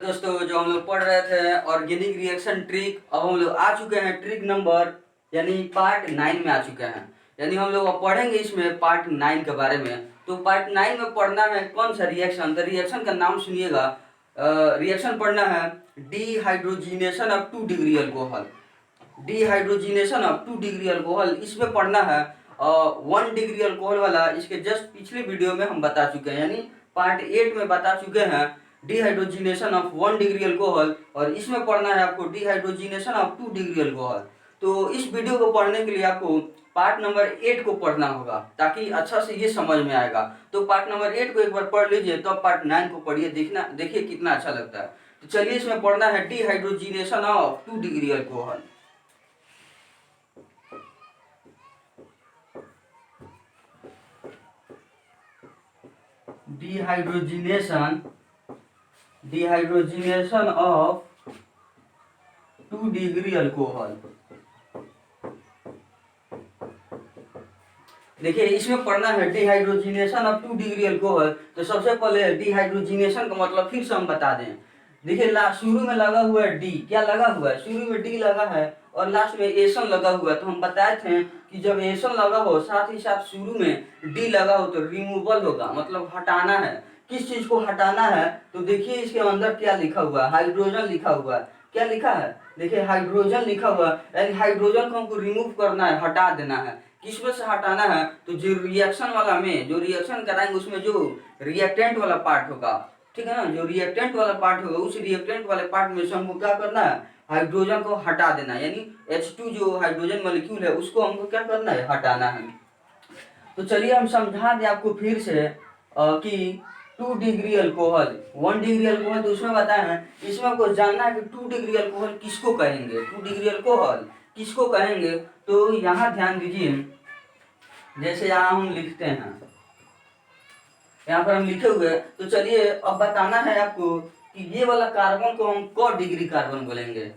दोस्तों जो हम लोग पढ़ रहे थे ऑर्गेनिक रिएक्शन ट्रिक, अब हम लोग आ चुके हैं ट्रिक नंबर यानी पार्ट 9 में आ चुके हैं। यानी हम लोग अब पढ़ेंगे इसमें पार्ट 9 के बारे में। तो पार्ट 9 में पढ़ना है कौन सा रिएक्शन, तो रिएक्शन का नाम सुनिएगा। रिएक्शन पढ़ना है dehydrogenation of 2 degree alcohol. Dehydrogenation of 2 degree alcohol, इसमें पढ़ना है 1 डिग्री अल्कोहल वाला। इसके जस्ट पिछले वीडियो में हम बता चुके हैं, यानी पार्ट 8 में बता चुके हैं डिहाइड्रोजिनेशन ऑफ 1 डिग्री अल्कोहल, और इसमें पढ़ना है आपको डिहाइड्रोजिनेशन ऑफ 2 डिग्री अल्कोहल। तो इस वीडियो को पढ़ने के लिए आपको पार्ट नंबर 8 को पढ़ना होगा ताकि अच्छा से ये समझ में आएगा। तो पार्ट नंबर 8 को एक बार पढ़ लीजिए, तो पार्ट 9 को पढ़िए, देखिए कितना अच्छा लगता है। तो चलिए इसमें पढ़ना है dehydrogenation of 2 degree alcohol. Dehydrogenation of 2 degree alcohol. देखिए इसमें पढ़ना है डिहाइड्रोजिनेशन ऑफ 2 डिग्री अल्कोहल। तो सबसे पहले डिहाइड्रोजिनेशन का मतलब फिर से हम बता दें। देखिए शुरू में लगा हुआ है डी, क्या लगा हुआ है, शुरू में डी लगा है और लास्ट में एसन लगा हुआ है। तो हम बताए थे कि जब एसन लगा हो साथ ही साथ शुरू में डी लगा हो तो रिमूवल होगा, मतलब हटाना है। किस चीज को हटाना है, तो देखिए इसके अंदर क्या लिखा हुआ है, हाइड्रोजन लिखा हुआ है। क्या लिखा है, देखिए हाइड्रोजन लिखा हुआ है, यानी हाइड्रोजन को हमको रिमूव करना है, हटा देना है। किस में से हटाना है, तो जो रिएक्शन वाला में जो रिएक्शन कराएंगे उसमें जो रिएक्टेंट वाला पार्ट होगा, ठीक है ना, जो रिएक्टेंट वाला पार्ट होगा उस रिएक्टेंट वाले पार्ट में से हमको क्या करना है, हाइड्रोजन को हटा देना है। यानी H2 जो हाइड्रोजन मॉलिक्यूल है उसको हमको क्या करना है, हटाना है। तो चलिए हम समझा दें आपको फिर से कि 2 डिग्री अल्कोहल 1 डिग्री अल्कोहल, तो उसमें बताया है, इसमें आपको जानना है कि 2 डिग्री अल्कोहल किसको कहेंगे, 2 डिग्री अल्कोहल किसको कहेंगे। तो यहाँ ध्यान दीजिए, जैसे यहाँ हम लिखते हैं, यहाँ पर हम लिखे हुए, तो चलिए अब बताना है आपको कि ये वाला कार्बन को हम क डिग्री कार्बन बोलेंगे।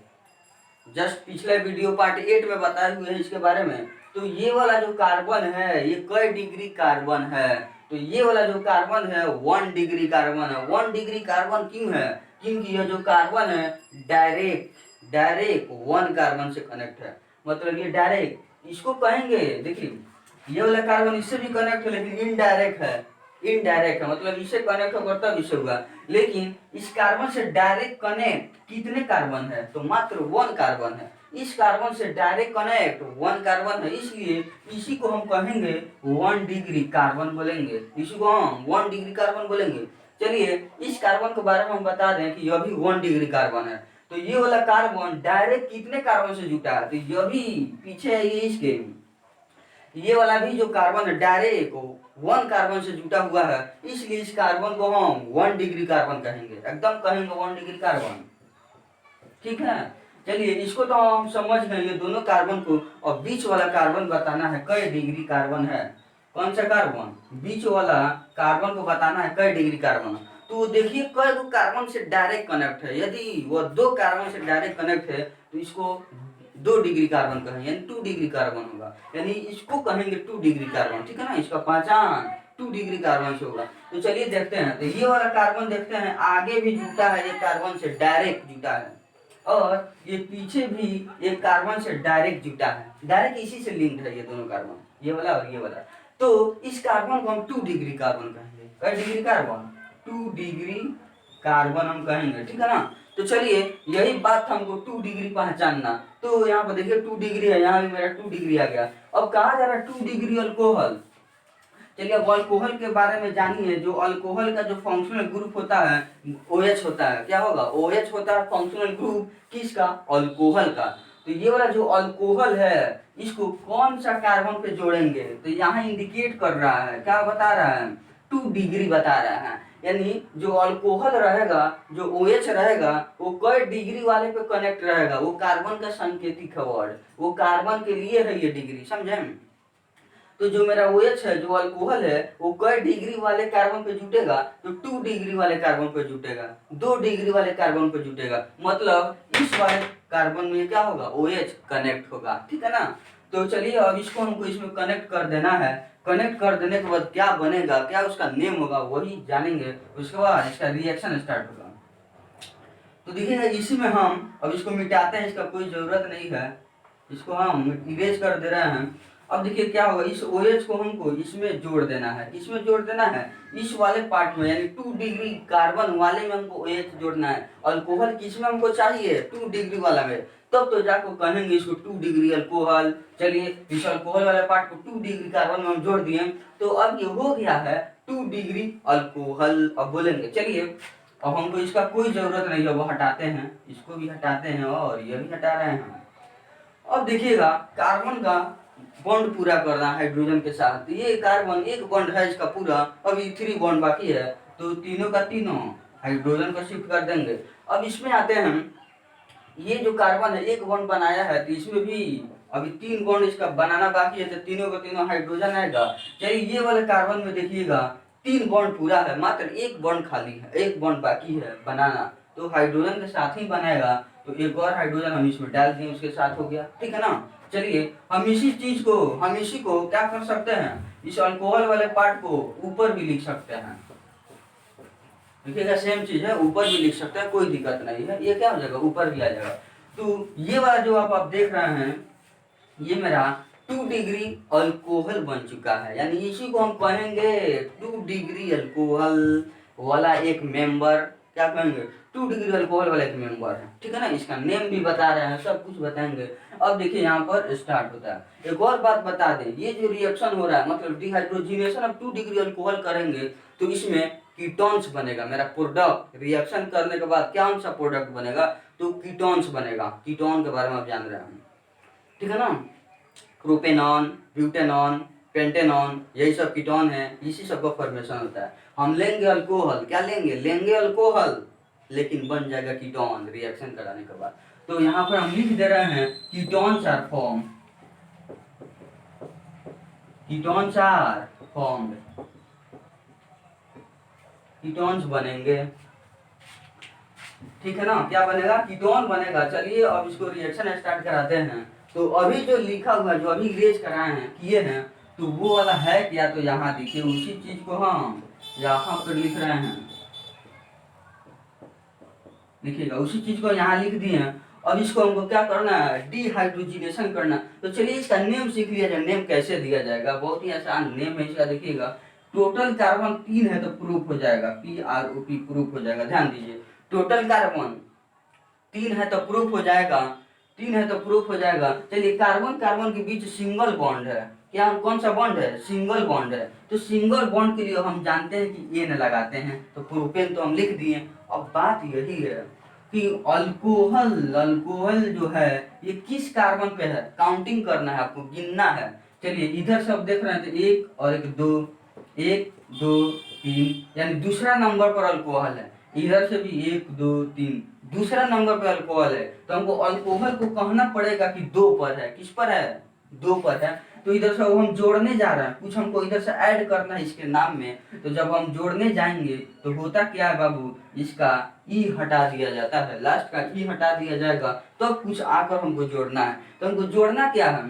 जस्ट पिछले वीडियो पार्ट 8 में बताए हुए हैं इसके बारे में। तो ये वाला जो कार्बन है ये कई डिग्री कार्बन है, तो ये वाला जो कार्बन है 1 डिग्री कार्बन है। 1 डिग्री कार्बन क्यों है, क्योंकि यह जो कार्बन है डायरेक्ट 1 कार्बन से कनेक्ट है, मतलब ये डायरेक्ट इसको कहेंगे। देखिए ये वाला कार्बन इससे भी कनेक्ट है लेकिन इनडायरेक्ट है, इनडायरेक्ट है, मतलब इससे कनेक्ट होगा तब इससे हुआ। लेकिन इस कार्बन से डायरेक्ट कनेक्ट कितने कार्बन है, तो मात्र 1 कार्बन है। इस कार्बन से डायरेक्ट कनेक्ट 1 कार्बन है, इसलिए इसी को हम कहेंगे 1 डिग्री कार्बन बोलेंगे, इसी को हम 1 डिग्री कार्बन बोलेंगे। चलिए इस कार्बन के बारे में हम बता दें कि यह भी 1 डिग्री कार्बन है। तो ये वाला कार्बन डायरेक्ट कितने कार्बन से जुटा है, तो यह भी पीछे है ये इसके, ये वाला भी जो कार्बन है डायरेक्ट 1 कार्बन से जुटा हुआ है, इसलिए इस कार्बन को हम 1 डिग्री कार्बन कहेंगे, एकदम कहेंगे 1 डिग्री कार्बन, ठीक है। चलिए इसको तो हम समझ गए ये दोनों कार्बन को। और बीच वाला कार्बन बताना है कई डिग्री कार्बन है, कौन सा कार्बन, बीच वाला कार्बन को बताना है कई डिग्री कार्बन। तो देखिए कई दो कार्बन से डायरेक्ट कनेक्ट है, यदि वो 2 कार्बन से डायरेक्ट कनेक्ट है तो इसको 2 डिग्री कार्बन कहेंगे, यानी 2 डिग्री कार्बन होगा, यानी इसको कहेंगे 2 डिग्री कार्बन, ठीक है ना। इसका पहचान 2 डिग्री कार्बन से होगा। तो चलिए देखते हैं, तो ये वाला कार्बन देखते हैं आगे भी जुटा है, ये कार्बन से डायरेक्ट जुटा है, और ये पीछे भी एक कार्बन से डायरेक्ट जुटा है, डायरेक्ट इसी से लिंक्ड है ये दोनों कार्बन, ये वाला और ये वाला। तो इस कार्बन को हम 2 डिग्री कार्बन कहेंगे, कई डिग्री कार्बन, 2 डिग्री कार्बन हम कहेंगे, ठीक है ना। तो चलिए यही बात हमको 2 डिग्री पहचानना। तो यहाँ पर देखिए 2 डिग्री है, यहाँ भी मेरा 2 डिग्री आ गया। अब कहा जा रहा है 2 डिग्री अल्कोहल। चलिए अब अल्कोहल के बारे में जानिए। जो अल्कोहल का जो फंक्शनल ग्रुप होता है OH होता है, क्या होगा, OH होता है फंक्शनल ग्रुप किसका, अल्कोहल का। तो ये वाला जो अल्कोहल है इसको कौन सा कार्बन पे जोड़ेंगे, तो यहाँ इंडिकेट कर रहा है, क्या बता रहा है, 2 डिग्री बता रहा है। यानी जो अल्कोहल रहेगा, जो OH रहेगा, वो कई डिग्री वाले पे कनेक्ट रहेगा, वो कार्बन का सांकेतिक है वर्ड, वो कार्बन के लिए है ये डिग्री, समझे। तो जो मेरा OH है, जो अल्कोहल है, वो कई डिग्री वाले कार्बन पे जुटेगा, तो 2 डिग्री वाले कार्बन पे जुटेगा, 2 डिग्री वाले कार्बन पे जुटेगा, मतलब इस वाले कार्बन में क्या होगा, OH कनेक्ट होगा, ठीक है ना। तो चलिए अब इसको हमको इसमें कनेक्ट कर देना है। कनेक्ट कर देने के बाद क्या बनेगा, क्या उसका नेम होगा वही जानेंगे, उसके बाद इसका रिएक्शन स्टार्ट होगा। तो देखिएगा इसी में हम अब इसको मिटाते हैं, इसका कोई ज़रूरत नहीं है, इसको हम इरेज कर दे रहे हैं। अब देखिए क्या होगा, इस OH को हमको इसमें जोड़ देना है, इसमें जोड़ देना है इस वाले पार्ट में, यानी 2 डिग्री कार्बन वाले में हमको OH जोड़ना है। अल्कोहल किस में हमको चाहिए, 2 डिग्री वाला में, तब तो जाकर कहेंगे इसको 2 डिग्री अल्कोहल। चलिए इस अल्कोहल वाले पार्ट को 2 डिग्री कार्बन में हम जोड़ दिए, तो अब ये हो गया है 2 डिग्री अल्कोहल। अब बोलेंगे चलिए अब हमको इसका कोई जरूरत नहीं है, वो हटाते हैं, इसको भी हटाते हैं और ये भी हटा रहे हैं। अब देखिएगा कार्बन का बॉन्ड पूरा करना हाइड्रोजन के साथ, ये कार्बन एक बॉन्ड है इसका पूरा, अभी 3 बॉन्ड बाकी है, तो तीनों का तीनों हाइड्रोजन को शिफ्ट कर देंगे। अब इसमें आते हैं, ये जो कार्बन है एक बॉन्ड बनाया है, तो इसमें भी अभी 3 बॉन्ड इसका बनाना बाकी है, तो तीनों का तीनों हाइड्रोजन आएगा। चलिए ये वाले कार्बन में देखिएगा 3 बॉन्ड पूरा है, मात्र एक बॉन्ड खाली है, एक बॉन्ड बाकी है बनाना, तो हाइड्रोजन के साथ ही बनाएगा, तो एक और हाइड्रोजन हम इसमें डाल दिए, उसके साथ हो गया, ठीक है ना। चलिए हम इसी को क्या कर सकते हैं, इस अल्कोहल वाले पार्ट को ऊपर भी लिख सकते हैं, देखिएगा सेम चीज है, ऊपर भी लिख सकते हैं, कोई दिक्कत नहीं है, ये क्या हो जाएगा ऊपर भी आ जाएगा। तो ये वाला जो आप देख रहे हैं, ये मेरा 2 डिग्री अल्कोहल बन चुका है, यानी इसी को हम कहेंगे 2 डिग्री अल्कोहल वाला एक मेंबर, क्या कहेंगे 2 डिग्री अल्कोहल वाला एक मेंबर है, ठीक है ना। इसका नेम भी बता रहे हैं, सब कुछ बताएंगे। अब देखिए यहाँ पर स्टार्ट होता है। एक और बात बता दें, ये जो रिएक्शन हो रहा है मतलब डिहाइड्रोजिनेशन, अब 2 डिग्री अल्कोहल करेंगे तो इसमें कीटोन्स बनेगा, मेरा प्रोडक्ट रिएक्शन करने के बाद क्या सा प्रोडक्ट बनेगा, तो कीटोन्स बनेगा। कीटोन के बारे में आप जान रहे हैं, ठीक है ना। प्रोपेनॉन, ब्यूटेनॉन, पेंटेनॉन, यही सब कीटोन है, इसी सब का फॉर्मेशन होता है। हम लेंगे अल्कोहल, क्या लेंगे अल्कोहल, लेकिन बन जाएगा कीटोन रिएक्शन कराने के बाद। तो यहाँ पर हम लिख दे रहे हैं ketones are form, ketones are formed, ketones बनेंगे, ठीक है ना। क्या बनेगा, कीटोन बनेगा। चलिए अब इसको रिएक्शन स्टार्ट कराते हैं। तो अभी जो लिखा हुआ, जो अभी इरेज कराए हैं, किए हैं, तो वो वाला है क्या, तो यहाँ देखिए उसी चीज को हम यहाँ पर लिख रहे हैं, लिखिएगा उसी चीज को यहाँ लिख दिए हैं। अब इसको हमको क्या करना है, डिहाइड्रोजिनेशन करना। तो चलिए इसका नेम सीख लिया जाए, नेम कैसे दिया जाएगा, बहुत ही आसान नेम है इसका। देखिएगा टोटल कार्बन 3 है तो प्रूफ हो जाएगा, PROP प्रूफ हो जाएगा, ध्यान दीजिए। टोटल कार्बन 3 है तो प्रूफ हो जाएगा, 3 है तो प्रूफ हो जाएगा। चलिए कार्बन कार्बन के बीच सिंगल बॉन्ड है, क्या कौन सा बॉन्ड है, सिंगल बॉन्ड है। तो सिंगल बॉन्ड के लिए हम जानते हैं कि एन लगाते हैं, तो प्रोपेन तो हम लिख दिए। अब बात यही है कि अल्कोहल जो है ये किस कार्बन पे है, काउंटिंग करना है, आपको गिनना है। चलिए इधर सब देख रहे हैं तो 1 और 1 2, 1 2 3, यानी दूसरा नंबर पर अल्कोहल है। इधर से भी 1 2 3, दूसरा नंबर पे अल्कोहल है। तो हमको अल्कोहल को कहना पड़ेगा कि 2 पर है, किस पर है, 2 पर है। तो इधर से हम जोड़ने जा रहे हैं, कुछ हमको इधर से ऐड करना है इसके नाम में। तो जब हम जोड़ने जाएंगे तो होता क्या है बाबू, इसका ई हटा दिया जाता है, लास्ट का ई हटा दिया जाएगा, तो कुछ आकर हमको जोड़ना है। तो हमको जोड़ना क्या है,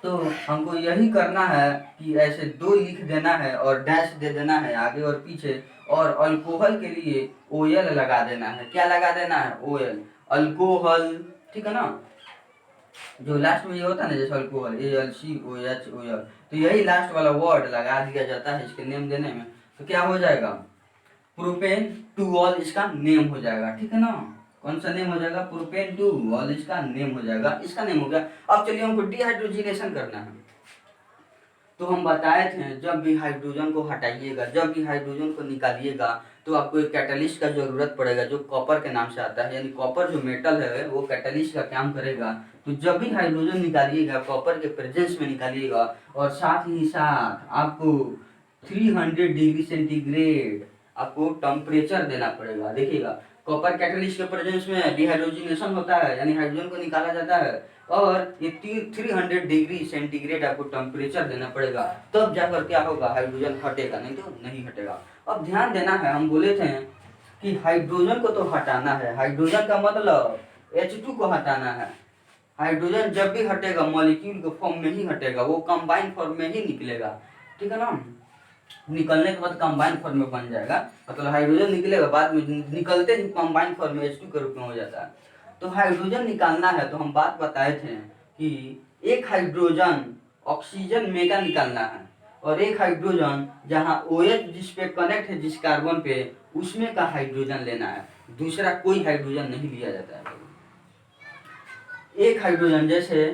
तो हमको यही करना है कि ऐसे 2 लिख देना है और डैश दे देना है आगे और पीछे, और अल्कोहल के लिए OL लगा देना है। क्या लगा देना है, OL, अल्कोहल, ठीक है ना। जो लास्ट में ये होता है ना, जैसे अल्कोहल AlCOH, तो यही लास्ट वाला वर्ड लगा दिया जाता है इसके नेम देने में। तो क्या हो जाएगा, प्रोपेन 2ऑल इसका नेम हो जाएगा, ठीक है ना। कौन सा नेम हो जाएगा, प्रोपेन 2ऑल इसका नेम हो जाएगा, इसका नेम हो गया। अब चलिए हमको डिहाइड्रोजिनेशन करना है। तो हम बताए थे जब भी हाइड्रोजन को हटाइएगा, जब भी हाइड्रोजन को निकालिएगा, तो आपको एक कैटलिस्ट का जरूरत पड़ेगा, जो कॉपर के नाम से आता है। यानी कॉपर जो मेटल है वो कैटलिस्ट का काम करेगा। तो जब भी हाइड्रोजन निकालिएगा कॉपर के प्रेजेंस में निकालिएगा, और साथ ही साथ आपको 300 डिग्री सेंटीग्रेड आपको टेम्परेचर देना पड़ेगा। देखिएगा कॉपर कैटलिस्ट के प्रेजेंस में डिहाइड्रोजिनेशन होता है, यानी हाइड्रोजन को निकाला जाता है, और ये 300 डिग्री सेंटीग्रेड आपको टेम्परेचर देना पड़ेगा, तब जाकर क्या होगा, हाइड्रोजन हटेगा, नहीं तो नहीं हटेगा। अब ध्यान देना है, हम बोले थे कि हाइड्रोजन को तो हटाना है, हाइड्रोजन का मतलब H2 को हटाना है। हाइड्रोजन जब भी हटेगा मॉलिक्यूल के फॉर्म में ही हटेगा, वो कंबाइन फॉर्म में ही निकलेगा, ठीक है ना। निकलने के बाद कंबाइन फॉर्म में बन जाएगा, मतलब हाइड्रोजन निकलेगा बाद में, निकलते ही कंबाइन फॉर्म में H2 के रूप में हो जाता है। तो हाइड्रोजन निकालना है तो हम बात बताए थे कि एक हाइड्रोजन ऑक्सीजन में का निकालना है, और एक हाइड्रोजन जहाँ OH जिस पे कनेक्ट है जिस कार्बन पे, उसमें का हाइड्रोजन लेना है, दूसरा कोई हाइड्रोजन नहीं लिया जाता है। एक हाइड्रोजन जैसे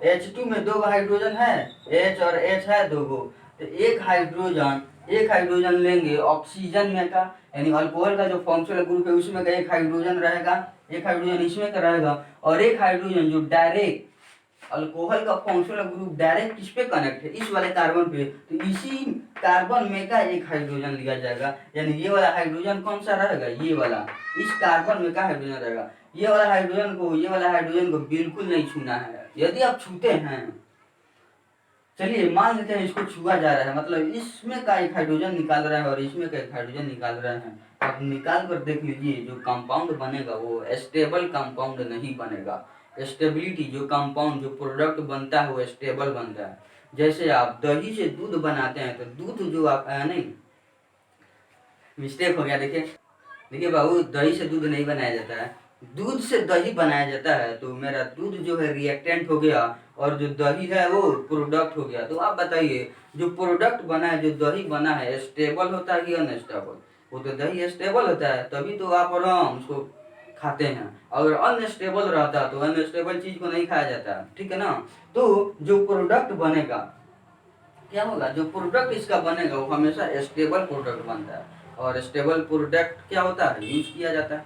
H2 में दो हाइड्रोजन है, H और H है दो गो, तो एक हाइड्रोजन लेंगे ऑक्सीजन में का, यानी अल्कोहल का जो फंक्शनल ग्रुप है उसमें का एक हाइड्रोजन रहेगा, एक हाइड्रोजन इसमें का रहेगा, और एक हाइड्रोजन जो डायरेक्ट अल्कोहल का फंक्शनल ग्रुप डायरेक्ट किस पे कनेक्ट है, इस वाले कार्बन पे, तो इसी कार्बन में का एक हाइड्रोजन लिया जाएगा, यानी ये वाला हाइड्रोजन कौन सा रहेगा, ये वाला इस कार्बन में का हाइड्रोजन रहेगा। ये वाला हाइड्रोजन को बिल्कुल नहीं छूना है। यदि आप छूते हैं, चलिए मान लेते हैं इसको छुआ जा रहा है, मतलब इसमें का एक हाइड्रोजन निकाल रहा है और इसमें का एक हाइड्रोजन निकाल रहे हैं, अब निकाल कर देख लीजिए, जो कंपाउंड बनेगा वो स्टेबल कंपाउंड नहीं बनेगा। स्टेबिलिटी, जो कंपाउंड जो प्रोडक्ट बनता है वो स्टेबल बनता है। जैसे आप दही से दूध बनाते हैं, तो दूध जो आप नहीं, मिस्टेक हो गया, देखिए बाबू, दही से दूध नहीं बनाया जाता है, दूध से दही बनाया जाता है। तो मेरा दूध जो है रिएक्टेंट हो गया और जो दही है वो प्रोडक्ट हो गया। तो आप बताइए, जो प्रोडक्ट बना है, जो दही बना है, स्टेबल होता है कि अनस्टेबल? वो तो दही स्टेबल होता है, तभी तो आप और हम उसको खाते हैं। अगर अनस्टेबल रहता तो अनस्टेबल चीज को नहीं खाया जाता, ठीक है ना। तो जो प्रोडक्ट बनेगा क्या होगा, जो प्रोडक्ट इसका बनेगा वो हमेशा स्टेबल प्रोडक्ट बनता है, और स्टेबल प्रोडक्ट क्या होता है, यूज किया जाता है।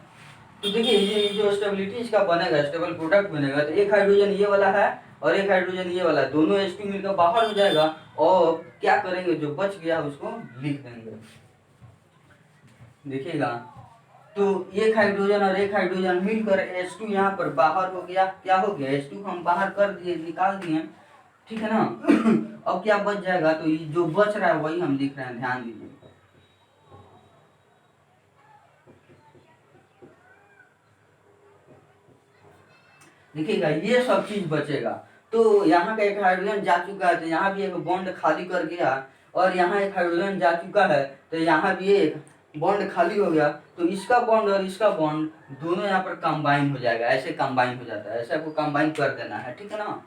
तो देखिए ये जो स्टेबिलिटी इसका बनेगा, स्टेबल प्रोडक्ट बनेगा, तो एक हाइड्रोजन ये वाला है और एक हाइड्रोजन ये वाला, दोनों H2 मिलकर बाहर हो जाएगा, और क्या करेंगे, जो बच गया उसको लिख देंगे। देखिएगा, तो एक हाइड्रोजन और एक हाइड्रोजन मिलकर H2 यहाँ पर बाहर हो गया, क्या हो गया, H2 हम बाहर कर दिए, निकाल दिए, ठीक है ना। अब क्या बच जाएगा, तो ये जो बच रहा है वही हम लिख रहे हैं, ध्यान दीजिए। देखिएगा ये सब चीज बचेगा। तो यहाँ का एक हाइड्रोजन जा चुका है, तो यहाँ भी एक बॉन्ड खाली कर गया, और यहाँ एक हाइड्रोजन जा चुका है, तो यहाँ भी एक बॉन्ड खाली हो गया। तो इसका बॉन्ड और इसका बॉन्ड दोनों यहाँ पर कंबाइन हो जाएगा, ऐसे कंबाइन हो जाता है, ऐसे आपको कंबाइन कर देना है, ठीक है ना।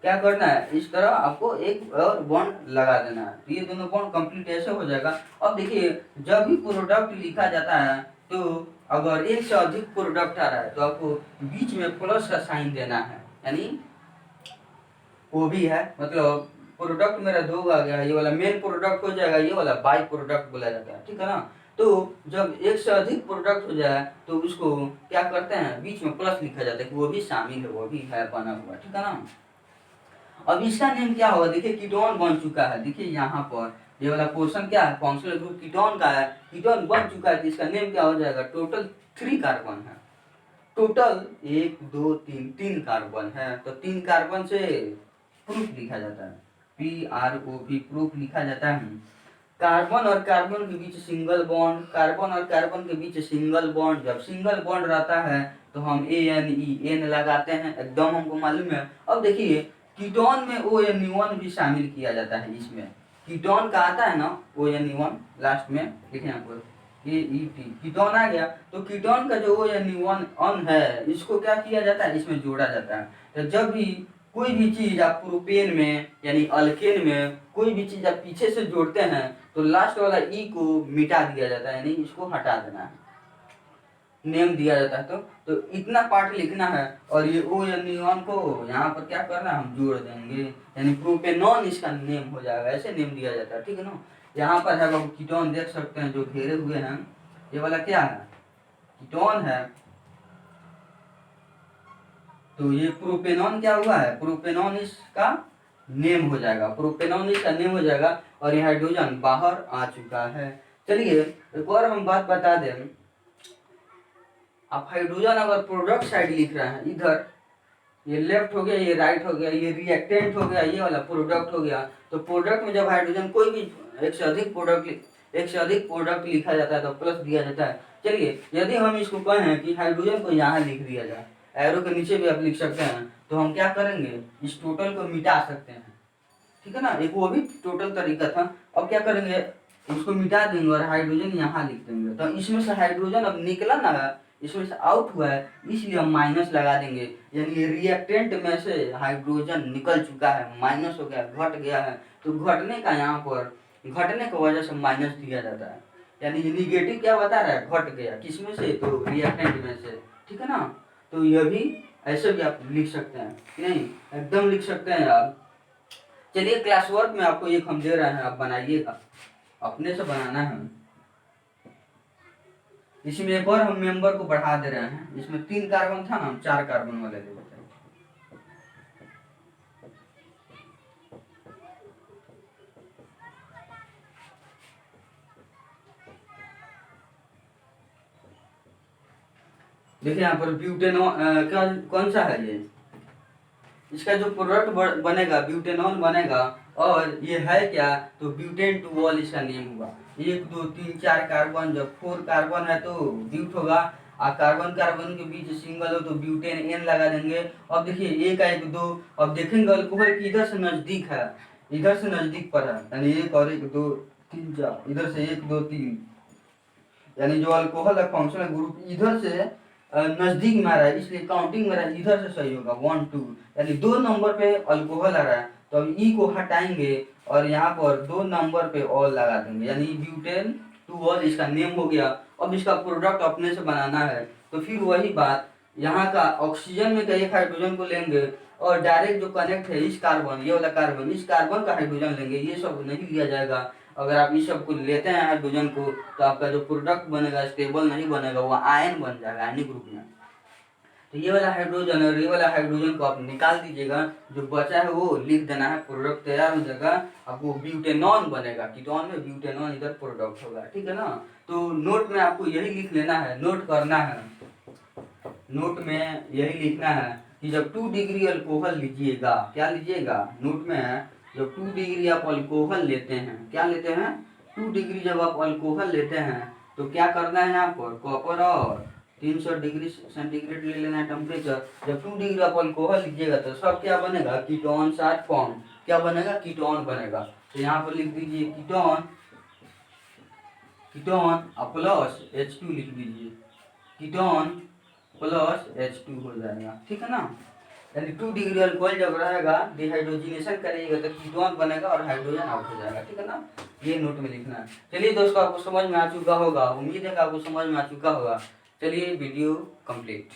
क्या करना है, इस तरह आपको एक और बॉन्ड लगा देना है, तो ये दोनों बॉन्ड कंप्लीट ऐसे हो जाएगा। अब देखिए, जब भी प्रोडक्ट लिखा जाता है, तो अगर एक से अधिक प्रोडक्ट आ रहा है तो आपको बीच में प्लस का साइन देना है, यानी वो भी है, मतलब प्रोडक्ट मेरा दो आ गया, ये वाला मेन प्रोडक्ट हो जाएगा, ये वाला बाई प्रोडक्ट बोला जाता है, ठीक है ना। तो जब एक से अधिक प्रोडक्ट हो जाए तो उसको क्या करते हैं, बीच में प्लस लिखा जाता है कि वो भी शामिल है, वो भी है बना हुआ, ठीक है ना। अब इसका नेम क्या होगा, देखिए कीटोन बन चुका है, देखिए यहाँ पर ये वाला पोर्शन क्या है, फंक्शनल ग्रुप कीटोन का है, कीटोन बन चुका है, तो इसका नेम क्या हो जाएगा, टोटल 3 कार्बन है, टोटल 1 2 3 3 कार्बन है, तो 3 कार्बन से प्रूफ लिखा जाता है, PROP प्रूफ लिखा जाता है। कार्बन और कार्बन के बीच सिंगल बॉन्ड, कार्बन और कार्बन के बीच सिंगल बॉन्ड, जब सिंगल बॉन्ड रहता है तो हम ANE लगाते हैं, एकदम हमको मालूम है। अब देखिए, कीटोन में ONE1 भी शामिल किया जाता है, इसमें कीटोन का आता है ना ONE1 लास्ट में, देखिए यहाँ पर AET कीटोन आ गया, तो कीटोन का जो ONE1 है, इसको क्या किया जाता है, इसमें जोड़ा जाता है। तो जब भी कोई भी चीज आप प्रोपेन में यानी अल्केन में कोई भी चीज आप पीछे से जोड़ते हैं, तो लास्ट वाला ई को मिटा दिया जाता है, यानी इसको हटा देना है, नेम दिया जाता है। तो इतना पार्ट लिखना है, और ये ONE1 को यहाँ पर क्या करना है, हम जोड़ देंगे, यानी प्रोपेनॉन इसका नेम हो जाएगा, ऐसे नेम दिया जाता है, ठीक है ना। यहाँ पर है बाबू कीटोन, देख सकते हैं जो घेरे हुए हैं, ये वाला क्या है, कीटोन है। तो ये प्रोपेनॉन क्या हुआ है, प्रोपेनॉन इसका नेम हो जाएगा, प्रोपेनॉन इसका नेम हो जाएगा, और ये हाइड्रोजन बाहर आ चुका है। चलिए एक और हम बात बता दें, आप हाइड्रोजन अगर प्रोडक्ट साइड लिख रहे हैं, इधर ये लेफ्ट हो गया, ये राइट हो गया, ये रिएक्टेंट हो गया, ये वाला प्रोडक्ट हो गया। तो प्रोडक्ट में जब हाइड्रोजन कोई भी एक से अधिक प्रोडक्ट लिखा जाता है तो प्लस दिया जाता है। चलिए यदि हम इसको कहें कि हाइड्रोजन को यहाँ लिख दिया जाए, एरो के नीचे भी आप लिख सकते हैं, तो हम क्या करेंगे, इस टोटल को मिटा सकते हैं, ठीक है ना, एक वो भी टोटल तरीका था। अब क्या करेंगे, उसको मिटा देंगे और हाइड्रोजन यहाँ लिख देंगे। तो इसमें से हाइड्रोजन अब निकला ना, इसमें से आउट हुआ है, इसलिए हम माइनस लगा देंगे। यानी रिएक्टेंट में से हाइड्रोजन निकल चुका है, माइनस हो गया, घट गया है। तो घटने का यहाँ पर घटने की वजह से माइनस दिया जाता है। यानी निगेटिव क्या बता रहा है, घट गया, किसमें से, तो रिएक्टेंट में से, ठीक है ना। तो यह भी ऐसे भी आप लिख सकते हैं, नहीं एकदम लिख सकते हैं आप। चलिए क्लास वर्क में आपको एक हम दे रहे हैं, आप बनाइएगा, अपने से बनाना है। इसमें एक और हम मेंबर को बढ़ा दे रहे हैं, इसमें 3 कार्बन था ना, हम 4 कार्बन वाले दे देते हैं। देखिए यहाँ पर ब्यूटेनॉन क्या कौन सा है ये, इसका जो प्रोडक्ट बनेगा ब्यूटेनॉन बनेगा। और ये है क्या, तो ब्यूटेन टू वॉल इसका नेम हुआ। 1 2 3 4 कार्बन, जब 4 कार्बन है तो ब्यूट होगा, और कार्बन कार्बन के बीच सिंगल हो तो ब्यूटेन एन लगा देंगे। अब देखिए 1 1 2, अब देखेंगे अल्कोहल किधर से नजदीक है, इधर से नजदीक पर है, यानी 1 और 1 2 3 4, इधर से 1 2 3, यानी जो अल्कोहल है फंक्शनल ग्रुप इधर से नजदीक में आ रहा है, इसलिए काउंटिंग मेरा इधर से सही होगा 1 2, यानी 2 नंबर पे अल्कोहल आ रहा है। तो अब ई को हटाएंगे और यहाँ पर 2 नंबर पे ऑल लगा देंगे, यानी ब्यूटेन टू ऑल इसका नेम हो गया। अब इसका प्रोडक्ट अपने से बनाना है, तो फिर वही बात, यहाँ का ऑक्सीजन में का एक हाइड्रोजन को लेंगे और डायरेक्ट जो कनेक्ट है इस कार्बन, ये वाला कार्बन, इस कार्बन का हाइड्रोजन लेंगे, ये सब नहीं लिया जाएगा। अगर आप इस सब को लेते हैं हाइड्रोजन को, तो आपका जो प्रोडक्ट बनेगा स्टेबल नहीं बनेगा, वो आयन बन जाएगा, आयनिक ग्रुप में। तो ये वाला हाइड्रोजन और ये वाला हाइड्रोजन को आप निकाल दीजिएगा, जो बचा है वो लिख देना है, प्रोडक्ट तैयार हो जाएगा, आपको ब्यूटेनॉन बनेगा, कीटोन में ब्यूटेनॉन इधर प्रोडक्ट होगा, ठीक है ना। तो नोट में आपको यही लिख लेना है, नोट करना है, नोट में यही लिखना है कि जब 2 डिग्री अल्कोहल लीजिएगा, क्या लीजिएगा, नोट में है जब 2 डिग्री आप अल्कोहल लेते हैं, क्या लेते हैं, 2 डिग्री जब आप अल्कोहल लेते हैं तो क्या करना है, यहाँ पर कॉपर और 300 डिग्री सेंटीग्रेड ले लेना है टेम्परेचर। जब 2 डिग्री आप अल्कोहल लीजिएगा तो सब क्या बनेगा, कीटोन साथ फॉर्म, क्या बनेगा, कीटोन बनेगा। तो यहाँ पर लिख दीजिए कीटोन, कीटोन प्लस H2 लिख दीजिए, कीटोन प्लस H2 हो जाएगा, ठीक है ना। यानी 2 डिग्री अल्कोहल जब रहेगा, डिहाइड्रोजिनेशन करिएगा तो कीटोन बनेगा और हाइड्रोजन आउट हो जाएगा, ठीक है ना। ये नोट में लिखना है। चलिए दोस्तों, आपको समझ में आ चुका होगा, उम्मीद है कि आपको समझ में आ चुका होगा। चलिए वीडियो कंप्लीट।